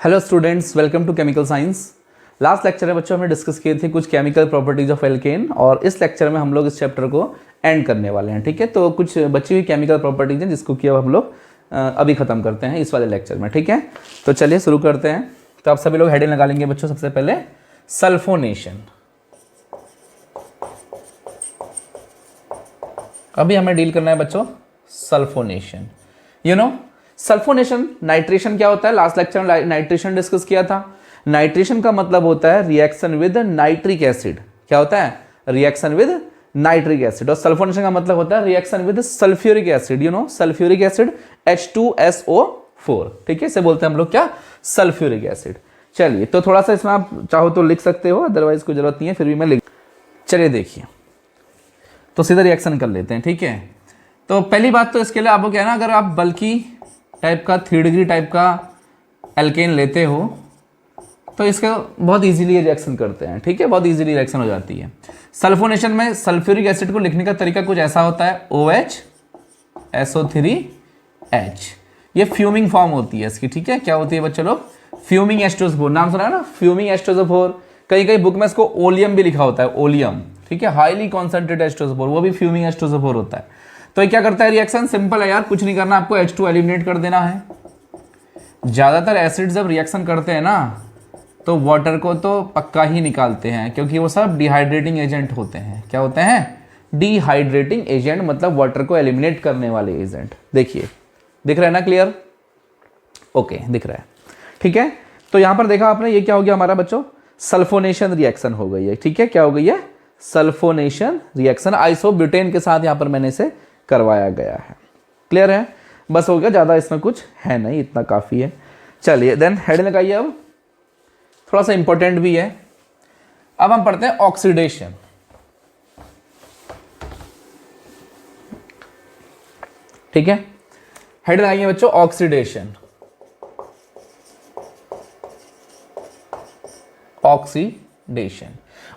Hello students, welcome to chemical science. Last lecture में बच्चों हमने डिस्कस किए थे कुछ केमिकल प्रॉपर्टीज ऑफ एल्केन, और इस लेक्चर में हम लोग इस चैप्टर को एंड करने वाले हैं। ठीक है, तो कुछ बची हुई केमिकल प्रॉपर्टीज हैं जिसको कि अब हम लोग अभी ख़त्म करते हैं इस वाले लेक्चर में। ठीक है, तो चलिए शुरू करते हैं। तो आप सभी लोग हेडिंग लगा लेंगे बच्चों। सबसे पहले सल्फोनेशन। अभी हमें डील करना है बच्चों सल्फोनेशन। सल्फोनेशन, नाइट्रेशन क्या होता है? लास्ट लेक्चर में नाइट्रेशन डिस्कस किया था। नाइट्रेशन का मतलब होता है रिएक्शन विद नाइट्रिक एसिड। क्या होता है? Reaction with nitric acid. और सल्फोनेशन का मतलब होता है reaction with sulphuric acid. Sulphuric acid H2SO4। ठीक है, इसे बोलते हैं हम लोग क्या? Sulphuric acid. चलिए, तो थोड़ा सा इसमें आप चाहो तो लिख सकते हो, अदरवाइज कोई जरूरत नहीं है, फिर भी मैं लिख। चलिए देखिए, तो सीधा रिएक्शन कर लेते हैं। ठीक है, तो पहली बात तो इसके लिए आपको क्या है ना, अगर आप बल्कि टाइप का 3 डिग्री टाइप का एल्केन लेते हो तो इसका बहुत इजीली रिएक्शन करते हैं। ठीक है, बहुत इजीली रिएक्शन हो जाती है। सल्फोनेशन में सल्फ्यूरिक एसिड को लिखने का तरीका कुछ ऐसा होता है, OH SO3H। ये फ्यूमिंग फॉर्म होती है इसकी। ठीक है, क्या होती है बच्चों लोग? Fuming H2SO4। नाम सुना है ना, फ्यूमिंग H2SO4। कई कई बुक में इसको ओलियम भी लिखा होता है, ओलियम। ठीक है, हाईली कॉन्सेंट्रेट H2SO4, वो भी फ्यूमिंग H2SO4 होता है। तो ये क्या करता है? रिएक्शन सिंपल है यार, कुछ नहीं करना, आपको H2 एलिमिनेट कर देना है। ज्यादातर एसिड जब रिएक्शन करते हैं ना तो वाटर को तो पक्का ही निकालते हैं, क्योंकि वो सब डिहाइड्रेटिंग एजेंट होते हैं। क्या होते हैं? डिहाइड्रेटिंग एजेंट, मतलब वाटर को एलिमिनेट करने वाले एजेंट। देखिए, दिख रहा है ना? क्लियर? ओके, दिख रहा है। ठीक है, तो यहां पर देखा आपने, ये क्या हो गया हमारा बच्चों? सल्फोनेशन रिएक्शन हो गई है। ठीक है, क्या हो गई है? सल्फोनेशन रिएक्शन आइसोब्यूटेन के साथ यहां पर मैंने इसे करवाया गया है। क्लियर है? बस हो गया, ज़्यादा इसमें कुछ है नहीं, इतना काफ़ी है। चलिए देन हेड लगाइए। अब थोड़ा सा इंपॉर्टेंट भी है। अब हम पढ़ते हैं ऑक्सीडेशन। ठीक है, हेड लगाइए बच्चों, ऑक्सीडेशन। ऑक्सीडेशन,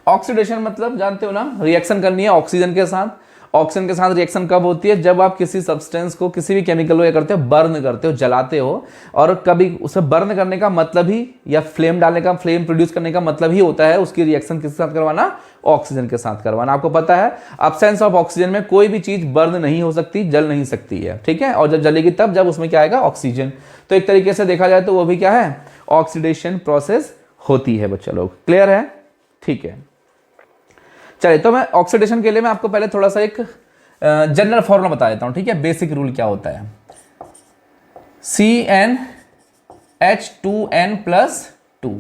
ऑक्सीडेशन मतलब जानते हो ना, रिएक्शन करनी है ऑक्सीजन के साथ। ऑक्सीजन के साथ रिएक्शन कब होती है? जब आप किसी सब्सटेंस को, किसी भी केमिकल को क्या करते हो? बर्न करते हो, जलाते हो। और कभी उसे बर्न करने का मतलब ही, या फ्लेम डालने का, फ्लेम प्रोड्यूस करने का मतलब ही होता है उसकी रिएक्शन किसके साथ करवाना? ऑक्सीजन के साथ करवाना। आपको पता है एब्सेंस ऑफ ऑक्सीजन में कोई भी चीज बर्न नहीं हो सकती, जल नहीं सकती है। ठीक है, और जब जलेगी तब जब उसमें क्या आएगा? ऑक्सीजन। तो एक तरीके से देखा जाए तो वो भी क्या है? ऑक्सीडेशन प्रोसेस होती है बच्चा लोग। क्लियर है? ठीक है, चलिए, तो मैं ऑक्सीडेशन के लिए मैं आपको पहले थोड़ा सा एक जनरल फॉर्मूला बता देता हूं। ठीक है, बेसिक रूल क्या होता है? CnH2n+2।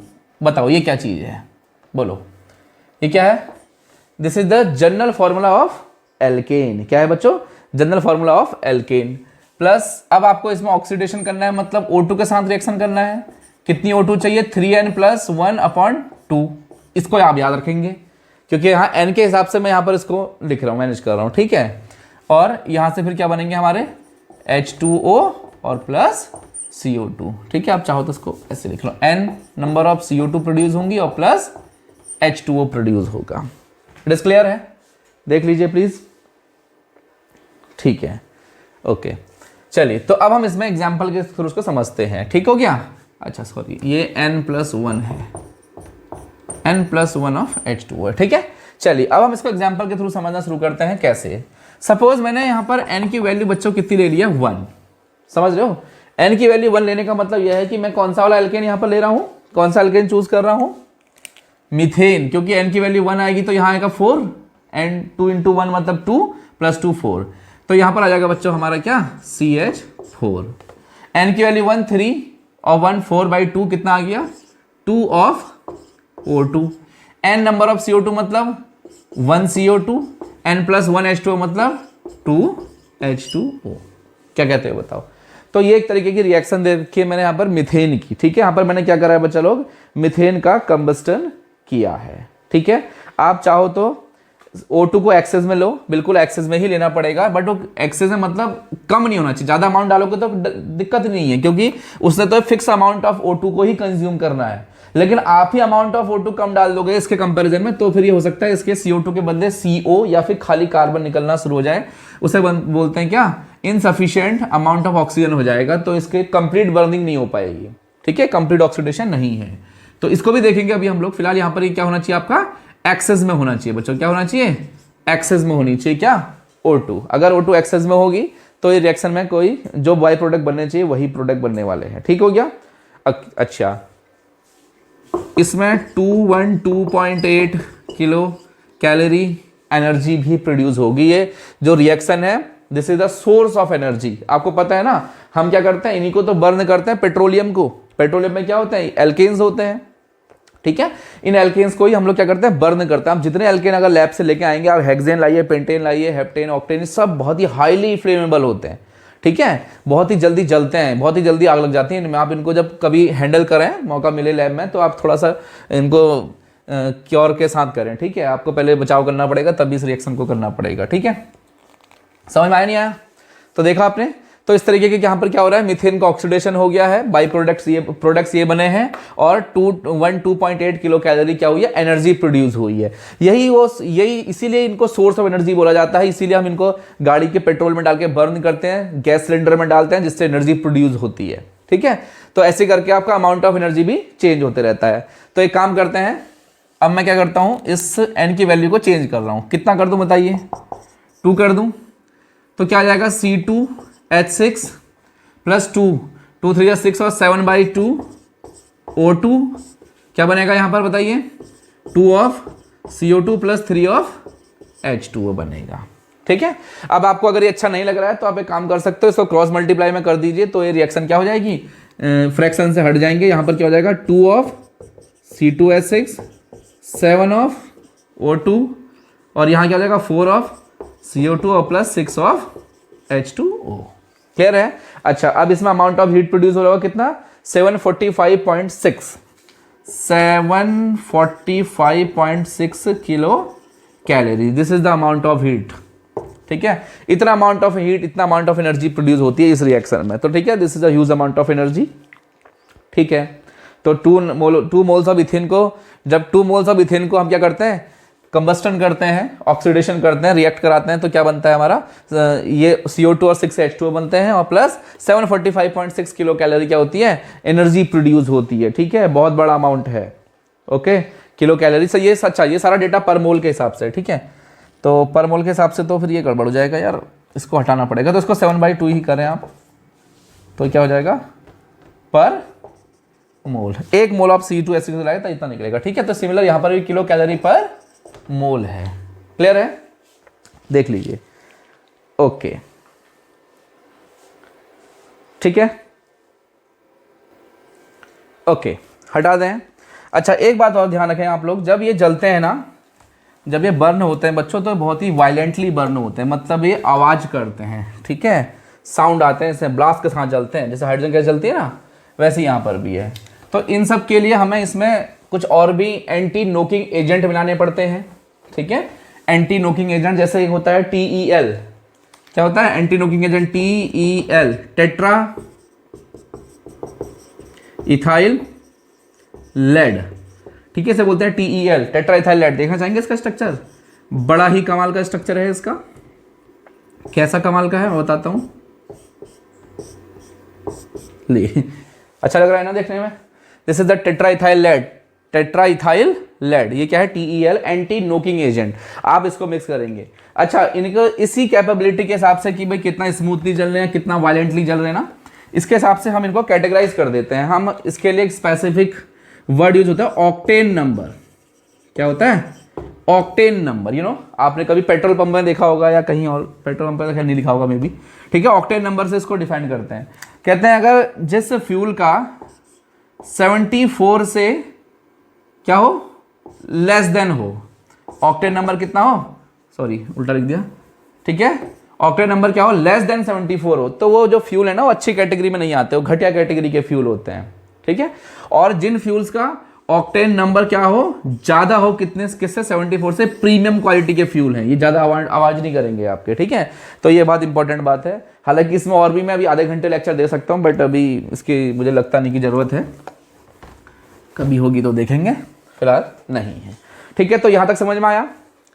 बताओ ये क्या चीज है? बोलो, ये क्या है? This is the general formula of alkene. क्या है बच्चों? General formula of alkene. Plus अब आपको इसमें ऑक्सीडेशन करना है, मतलब O2 के साथ रिएक्शन करना है। कितनी O2 चाहिए? 3n+1/2। इसको आप याद रखेंगे, क्योंकि यहाँ n के हिसाब से मैं यहाँ पर इसको लिख रहा हूँ, मैनेज कर रहा हूँ। ठीक है, और यहाँ से फिर क्या बनेंगे हमारे? H2O और प्लस CO2। ठीक है, आप चाहो तो इसको ऐसे लिख लो, n number of CO2 produce होंगी और प्लस H2O प्रोड्यूस होगा। इट इज क्लियर है? देख लीजिए प्लीज। ठीक है, ओके, चलिए, तो अब हम इसमें एग्जाम्पल के थ्रू उसको समझते हैं। ठीक हो गया? अच्छा सॉरी, ये n+1 है, n+1 ऑफ H2O है। ठीक है, चलिए, अब हम इसको एग्जांपल के थ्रू समझना शुरू करते हैं। कैसे? सपोज मैंने यहां पर n की वैल्यू बच्चों कितनी ले लिया? 1। समझ रहे हो? n की वैल्यू 1 लेने का मतलब यह है कि मैं कौन सा वाला एल्केन यहां पर ले रहा हूं? कौन सा एल्केन चूज कर रहा हूं? मीथेन, क्योंकि n की वैल्यू 1 आएगी तो यहां आएगा 4, एंड 2 × 1 मतलब 2 + 2 4। तो यहां पर आ जाएगा बच्चों हमारा क्या? CH4। n की वैल्यू 1 3 और 1 4/2 कितना आ गया? 2 of O2। n number of CO2 मतलब 1 CO2, n+1 H2O मतलब 2 H2O। क्या कहते हो बताओ? तो ये एक तरीके की रिएक्शन देखिए मैंने यहाँ पर मिथेन की। ठीक है, यहाँ पर मैंने क्या करा है बच्चा लोग? मिथेन का कंबस्टन किया है। ठीक है, आप चाहो तो O2 को एक्सेस में लो, बिल्कुल एक्सेस में ही लेना पड़ेगा, बट वो एक्सेस में मतलब कम नहीं होना चाहिए। ज्यादा अमाउंट डालोगे तो दिक्कत नहीं है, क्योंकि उसने तो फिक्स अमाउंट ऑफ O2 को ही कंज्यूम करना है। लेकिन आप ही अमाउंट ऑफ O2 कम डाल दोगे इसके कंपैरिजन में, तो फिर ये हो सकता है इसके CO2 के बदले CO या फिर खाली कार्बन निकलना शुरू हो जाए। उसे बोलते हैं क्या? इनसफिशिएंट अमाउंट ऑफ ऑक्सीजन हो जाएगा, तो इसके कंप्लीट बर्निंग नहीं हो पाएगी। ठीक है, कंप्लीट ऑक्सीडेशन नहीं है। तो इसको भी देखेंगे अभी हम लोग। फिलहाल यहाँ पर ये क्या होना चाहिए आपका, एक्सेस में होना चाहिए बच्चों। क्या होना चाहिए, एक्सेस में होनी चाहिए क्या, O2। अगर O2 एक्सेस में होगी तो ये रिएक्शन में कोई जो बाई प्रोडक्ट बनने चाहिए वही प्रोडक्ट बनने वाले हैं। ठीक हो गया। अच्छा, इसमें 212.8 किलो कैलोरी एनर्जी भी प्रोड्यूस होगी। ये जो रिएक्शन है this is the source of energy. आपको पता है ना, हम क्या करते हैं, इन्हीं को तो बर्न करते हैं, पेट्रोलियम को। पेट्रोलियम में क्या होते हैं, एल्केन्स होते हैं। ठीक है, इन एल्केन्स को ही हम लोग क्या करते हैं, बर्न करते हैं। आप जितने एल्केन अगर लैब से लेके आएंगे, आप हेक्सेन लाइए, पेंटेन लाइए, हेप्टेन, ऑक्टेन, सब बहुत ही हाईली फ्लेमेबल होते हैं। ठीक है, बहुत ही जल्दी जलते हैं, बहुत ही जल्दी आग लग जाती है इनमें। आप इनको जब कभी हैंडल करें, मौका मिले लैब में, तो आप थोड़ा सा इनको क्योर के साथ करें। ठीक है, आपको पहले बचाव करना पड़ेगा, तभी इस रिएक्शन को करना पड़ेगा। ठीक है, समझ में आया नहीं आया? तो देखा आपने, तो इस तरीके के यहाँ पर क्या हो रहा है, मीथेन का ऑक्सीडेशन हो गया है, बाई प्रोडक्ट्स ये बने हैं, और 2.8 किलो कैलोरी क्या हुई है, एनर्जी प्रोड्यूस हुई है। यही इसीलिए इनको सोर्स ऑफ एनर्जी बोला जाता है। इसीलिए हम इनको गाड़ी के पेट्रोल में डाल के बर्न करते हैं, गैस सिलेंडर में डालते हैं, जिससे एनर्जी प्रोड्यूस होती है। ठीक है, तो ऐसे करके आपका अमाउंट ऑफ एनर्जी भी चेंज होते रहता है। तो एक काम करते हैं, अब मैं क्या करता हूं, इस n की वैल्यू को चेंज कर रहा हूं। कितना कर दूं बताइए, 2 कर दूं, तो क्या आ जाएगा, C2H6 प्लस 2, 2 3 6 और 7/2 O2 क्या बनेगा यहाँ पर बताइए, 2 of CO2 plus 3 of H2O बनेगा। ठीक है, अब आपको अगर ये अच्छा नहीं लग रहा है तो आप एक काम कर सकते हो, इसको क्रॉस मल्टीप्लाई में कर दीजिए, तो ये रिएक्शन क्या हो जाएगी, फ्रैक्शन से हट जाएंगे। यहाँ पर क्या हो जाएगा, 2 ऑफ C2H6, 7 ऑफ O2, और यहाँ क्या हो जाएगा, 4 ऑफ CO2 और प्लस 6 ऑफ H2O। क्लियर है? अच्छा, अब इसमें अमाउंट ऑफ हीट प्रोड्यूस हो रहा होगा कितना, 745.6 kilo calorie. This is the amount of heat. ठीक है, इतना अमाउंट ऑफ हीट, इतना अमाउंट ऑफ एनर्जी प्रोड्यूस होती है इस रिएक्शन में। तो ठीक है, this is a huge amount of energy. ठीक है, तो 2 मोल्स ऑफ इथेन को, जब 2 मोल्स ऑफ इथेन को हम क्या करते हैं, कंबस्टन करते हैं, ऑक्सीडेशन करते हैं, रिएक्ट कराते हैं, तो क्या बनता है हमारा, ये CO2 और 6 H2O बनते हैं, और प्लस 745.6 किलो कैलोरी क्या होती है, एनर्जी प्रोड्यूस होती है। ठीक है, बहुत बड़ा अमाउंट है। ओके, किलो कैलोरी से ये सच्चा, ये सारा डेटा पर मोल के हिसाब से। ठीक है, तो पर मोल के हिसाब से तो फिर ये गड़बड़ हो जाएगा यार, इसको हटाना पड़ेगा। तो इसको 7/2 ही करें आप, तो क्या हो जाएगा, पर मोल। 1 मोल ऑफ C2H6 लाए तो इतना निकलेगा। ठीक है, तो सिमिलर यहाँ पर भी किलो कैलोरी पर मोल है। क्लियर है, देख लीजिए। ओके, ठीक है, ओके, हटा दें। अच्छा, एक बात और ध्यान रखें आप लोग, जब ये जलते हैं ना, जब ये बर्न होते हैं बच्चों, तो बहुत ही वायलेंटली बर्न होते हैं, मतलब ये आवाज करते हैं। ठीक है, साउंड आते हैं, जैसे ब्लास्ट के साथ जलते हैं, जैसे हाइड्रोजन गैस जलती है ना, वैसे यहाँ पर भी है। तो इन सब के लिए हमें इसमें कुछ और भी एंटी नोकिंग एजेंट मिलाने पड़ते हैं। ठीक है, एंटी नोकिंग एजेंट जैसे होता है TEL। क्या होता है anti knocking agent, TEL, tetra ethyl lead. ठीक है, इसे बोलते हैं TEL, टेट्रा इथाइल लेड। देखना चाहेंगे इसका स्ट्रक्चर, बड़ा ही कमाल का स्ट्रक्चर है इसका। कैसा कमाल का है मैं बताता हूं, ले अच्छा लग रहा है ना देखने में। This is the tetraethyl lead, tetraethyl lead, ये क्या है, TEL, एंटी नोकिंग एजेंट। आप इसको मिक्स करेंगे। अच्छा, इनको इसी कैपेबिलिटी के हिसाब से कि भाई कितना स्मूथली जल रहे हैं, कितना वायलेंटली जल रहे हैं ना, इसके हिसाब से हम इनको कैटेगराइज कर देते हैं। हम इसके लिए एक स्पेसिफिक वर्ड यूज होता है, ऑक्टेन नंबर। क्या होता है, ऑक्टेन नंबर। यू नो, आपने कभी पेट्रोल पंप में देखा होगा या कहीं और, पेट्रोल पंप पर नहीं लिखा होगा मे बी। ठीक है, ऑक्टेन नंबर से इसको डिफाइन करते हैं। कहते हैं अगर जिस फ्यूल का 74 से क्या हो, लेस देन हो, ऑक्टेन नंबर कितना हो, सॉरी उल्टा लिख दिया। ठीक है, ऑक्टेन नंबर क्या हो, लेस देन 74 हो, तो वो जो फ्यूल है ना, वो अच्छी कैटेगरी में नहीं आते, वो घटिया कैटेगरी के फ्यूल होते हैं। ठीक है, और जिन फ्यूल्स का ऑक्टेन नंबर क्या हो, ज्यादा हो, किससे, 74 से, प्रीमियम क्वालिटी के फ्यूल हैं, ये ज्यादा आवाज नहीं करेंगे आपके। ठीक है, तो ये बात इंपॉर्टेंट बात है। हालांकि इसमें और भी मैं अभी आधे घंटे लेक्चर दे सकता हूं, बट अभी इसकी मुझे लगता नहीं कि जरूरत है, कभी होगी तो देखेंगे, फिलहाल नहीं है। ठीक है, तो यहां तक समझ में आया,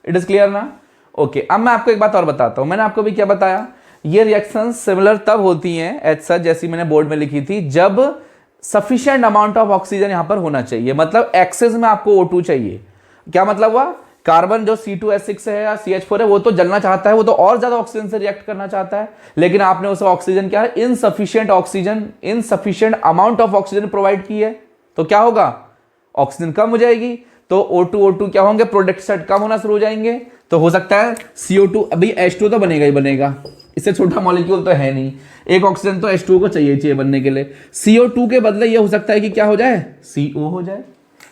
इट इज क्लियर ना। ओके, अब मैं आपको एक बात और बताता हूं। मैंने आपको भी क्या बताया, ये रिएक्शन सिमिलर तब होती हैं एज सच, जैसी मैंने बोर्ड में लिखी थी, जब सफिशिएंट अमाउंट ऑफ ऑक्सीजन यहां पर होना चाहिए, मतलब एक्सेस में आपको O2 चाहिए। क्या मतलब हुआ, कार्बन जो C2H6 है या CH4 है वो तो जलना चाहता है, वो तो और ज्यादा ऑक्सीजन से रिएक्ट करना चाहता है, लेकिन आपने उसे ऑक्सीजन क्या है, insufficient oxygen, insufficient amount of oxygen provide की है, तो क्या होगा, ऑक्सीजन कम हो जाएगी, तो O2 क्या होंगे, प्रोडक्ट सेट कम होना शुरू हो जाएंगे, तो हो सकता है CO2, अभी H2 तो बनेगा ही बनेगा, इससे छोटा मॉलिक्यूल तो है नहीं, एक ऑक्सीजन तो H2 को चाहिए बनने के लिए, CO2 के बदले ये हो सकता है कि क्या हो जाए, CO हो जाए।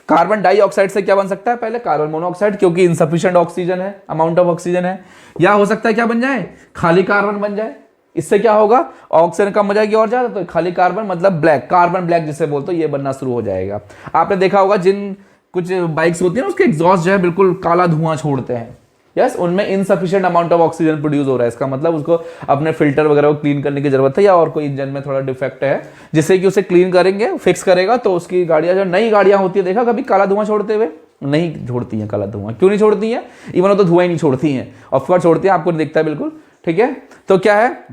कार्बन डाइऑक्साइड से क्या बन सकता है, पहले कार्बन मोनोऑक्साइड, क्योंकि इनसफिशिएंट ऑक्सीजन है, अमाउंट ऑफ ऑक्सीजन है, या हो सकता है क्या बन जाए, खाली कार्बन बन जाए। इससे क्या होगा, ऑक्सीजन कम हो जाएगी और ज्यादा, तो खाली कार्बन मतलब ब्लैक, कार्बन ब्लैक जिसे बोलते हो, ये बनना शुरू हो जाएगा। आपने देखा होगा जिन कुछ बाइक्स होती है ना, उसके एग्जॉस्ट जो है बिल्कुल काला धुआं छोड़ते हैं, यस, उनमें insufficient amount of oxygen produce हो रहा है, इसका मतलब उसको अपने फिल्टर वगैरह को क्लीन करने की जरूरत है, या और कोई इंजन में थोड़ा डिफेक्ट है जिससे कि उसे क्लीन करेंगे, फिक्स करेगा, तो उसकी गाड़ियां जो नई गाड़ियां होती है, देखा कभी काला धुआं छोड़ते हुए, नहीं छोड़ती हैं काला धुआं, क्यों नहीं छोड़ती हैं, इवन वो तो धुआं ही नहीं छोड़ती हैं, ऑफकोर्स छोड़ती हैं, आपको नहीं दिखता है बिल्कुल, ठीक है। तो क्या है,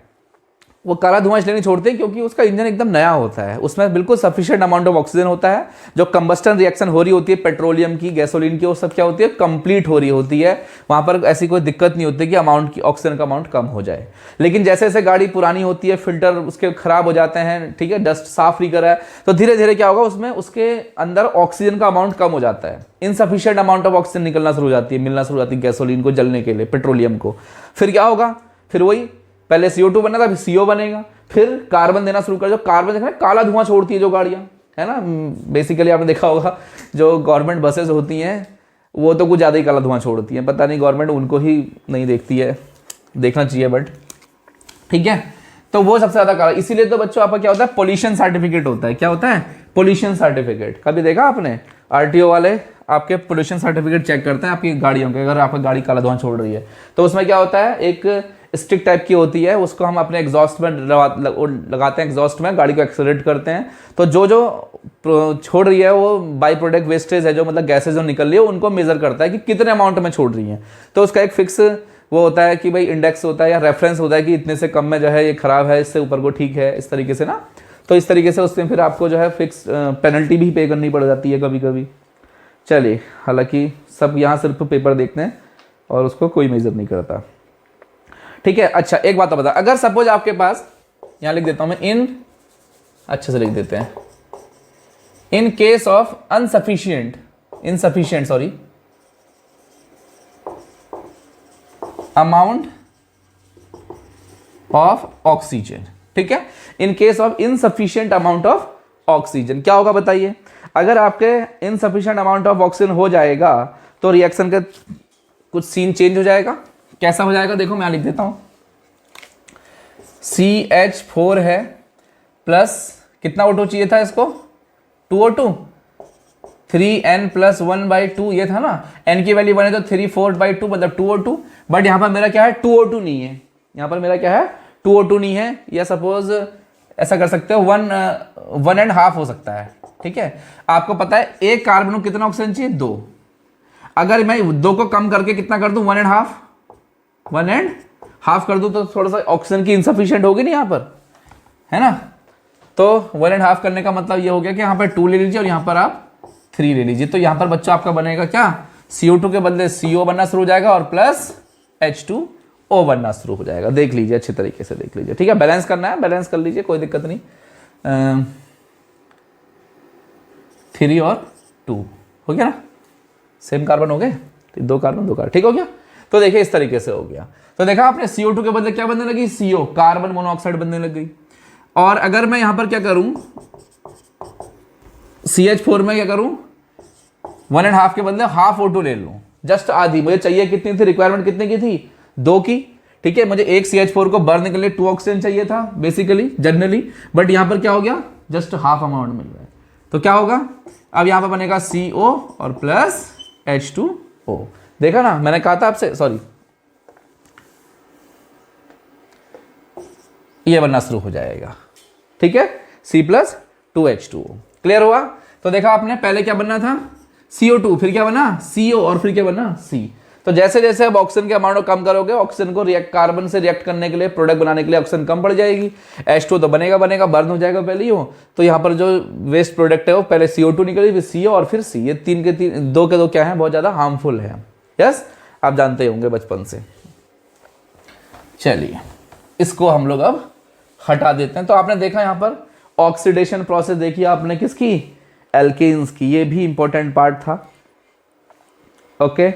वो काला धुआं इसलिए नहीं छोड़ते क्योंकि उसका इंजन एकदम नया होता है, उसमें बिल्कुल सफिशिएंट अमाउंट ऑफ ऑक्सीजन होता है, जो कंबस्टन रिएक्शन हो रही होती है पेट्रोलियम की, गैसोलीन की, वो सब क्या होती है, कंप्लीट हो रही होती है, वहां पर ऐसी कोई दिक्कत नहीं होती कि अमाउंट की ऑक्सीजन का अमाउंट कम हो जाए। लेकिन जैसे जैसे गाड़ी पुरानी होती है, फिल्टर उसके खराब हो जाते हैं, ठीक है, डस्ट साफ नहीं करा है, तो धीरे धीरे क्या होगा, उसमें उसके अंदर ऑक्सीजन का अमाउंट कम हो जाता है, इनसफिशिएंट अमाउंट ऑफ ऑक्सीजन निकलना शुरू हो जाती है, मिलना शुरू हो जाती है गैसोलीन को जलने के लिए, पेट्रोलियम को। फिर क्या होगा, फिर वही पहले CO2 बना था, फिर CO बनेगा, फिर कार्बन देना शुरू कर, जो कार्बन देखा काला धुआं छोड़ती है जो गाड़ियां, है ना, बेसिकली आपने देखा होगा जो गवर्नमेंट बसेस होती हैं वो तो कुछ ज़्यादा ही काला धुआं छोड़ती हैं, पता नहीं गवर्नमेंट उनको ही नहीं देखती है, देखना चाहिए बट, ठीक है। तो वो सबसे ज़्यादा काला, इसीलिए तो बच्चों आपका क्या होता है, पोल्यूशन सर्टिफिकेट होता है, क्या होता है, पोल्यूशन सर्टिफिकेट। कभी देखा आपने, RTO वाले आपके पोल्यूशन सर्टिफिकेट चेक करते हैं आपकी गाड़ियों के, अगर आपकी गाड़ी काला धुआं छोड़ रही है तो उसमें क्या होता है, एक स्टिक टाइप की होती है, उसको हम अपने एग्जॉस्ट में लगाते हैं, एग्जॉस्ट में गाड़ी को एक्सेलरेट करते हैं, तो जो जो छोड़ रही है वो बाई प्रोडक्ट वेस्टेज है, जो मतलब गैसेज जो निकल रही है, उनको मेजर करता है कि कितने अमाउंट में छोड़ रही है, तो उसका एक फिक्स वो होता है कि भाई इंडेक्स होता है या रेफरेंस होता है कि इतने से कम में जो है ये खराब है, इससे ऊपर को ठीक है, इस तरीके से ना, तो इस तरीके से उसमें फिर आपको जो है फिक्स पेनल्टी भी पे करनी पड़ जाती है कभी कभी। चलिए, हालांकि सब यहाँ सिर्फ पेपर देखते हैं और उसको कोई मेजर नहीं करता, ठीक है। अच्छा एक बात बता, अगर सपोज आपके पास, यहां लिख देता हूं मैं, इन, अच्छे से लिख देते हैं, in case of insufficient sorry amount of oxygen, ठीक है, in case of insufficient amount of oxygen, क्या होगा बताइए, अगर आपके इनसफिशिएंट अमाउंट ऑफ ऑक्सीजन हो जाएगा तो रिएक्शन का कुछ सीन चेंज हो जाएगा। कैसा हो जाएगा, देखो मैं लिख देता हूं, CH4 है प्लस कितना O2 चाहिए था इसको, 2O2, 3n+1/2 ये था ना, n की वैल्यू बने तो 3/4/2 मतलब 2O2, बट यहां पर मेरा क्या है, 2O2 नहीं है, यहां पर मेरा क्या है, 2O2 नहीं है, या सपोज ऐसा कर सकते हो 1.5 हो सकता है, ठीक है। आपको पता है एक कार्बन को कितना ऑक्सीजन चाहिए, 2, अगर मैं 2 को कम करके कितना कर दूं, 1.5 कर दूं, तो थोड़ा सा ऑक्सीजन की इनसफिशिएंट होगी नहीं यहाँ पर, है ना, तो 1.5 करने का मतलब ये हो गया कि यहाँ पर 2 ले लीजिए और यहाँ पर आप 3 ले लीजिए, तो यहाँ पर बच्चा आपका बनेगा क्या, CO2 के बदले CO बनना शुरू हो जाएगा और प्लस H2O बनना शुरू हो जाएगा। देख लीजिए, अच्छे तरीके से देख लीजिए, ठीक है, बैलेंस करना है, बैलेंस कर लीजिए, कोई दिक्कत नहीं। 3 और 2 हो गया ना, सेम कार्बन हो गए, 2 कार्बन, ठीक हो गया। तो देखिए इस तरीके से हो गया, तो देखा आपने CO2 के बदले क्या बनने लगी, CO, कार्बन मोनोऑक्साइड बनने लग गई। और अगर मैं यहां पर क्या करूं, CH4 में क्या करूं, 1.5 के बदले हाफ O2 ले लूं, जस्ट आधी, मुझे चाहिए कितनी थी, रिक्वायरमेंट कितने की थी, 2 की, ठीक है, मुझे एक CH4 को बर्न के लिए 2 ऑक्सीजन चाहिए था बेसिकली जनरली, बट यहां पर क्या हो गया, जस्ट हाफ अमाउंट मिल रहा है, तो क्या होगा, अब यहां पर बनेगा CO और प्लस H2O, देखा ना, मैंने कहा था आपसे, सॉरी, ये बनना शुरू हो जाएगा, ठीक है, C+2H2O, क्लियर हुआ। तो देखा आपने, पहले क्या बनना था, CO2, फिर क्या बना, CO और फिर क्या बना, C, तो जैसे जैसे आप ऑक्सीजन के अमाउंट को कम करोगे, ऑक्सीजन को रिएक्ट कार्बन से रिएक्ट करने के लिए, प्रोडक्ट बनाने के लिए ऑक्सीजन कम पड़ जाएगी। H2 तो बनेगा बर्न हो जाएगा पहले ही हो। तो यहाँ पर जो वेस्ट प्रोडक्ट है वो पहले CO2 निकलेगी, फिर CO और फिर C। ये दो के दो क्या है, बहुत ज़्यादा हार्मफुल है। यस, आप जानते होंगे बचपन से। चलिए इसको हम लोग अब हटा देते हैं। तो आपने देखा यहाँ पर ऑक्सीडेशन प्रोसेस देखी आपने किसकी, एल्केन्स की। ये भी इंपॉर्टेंट पार्ट था। ओके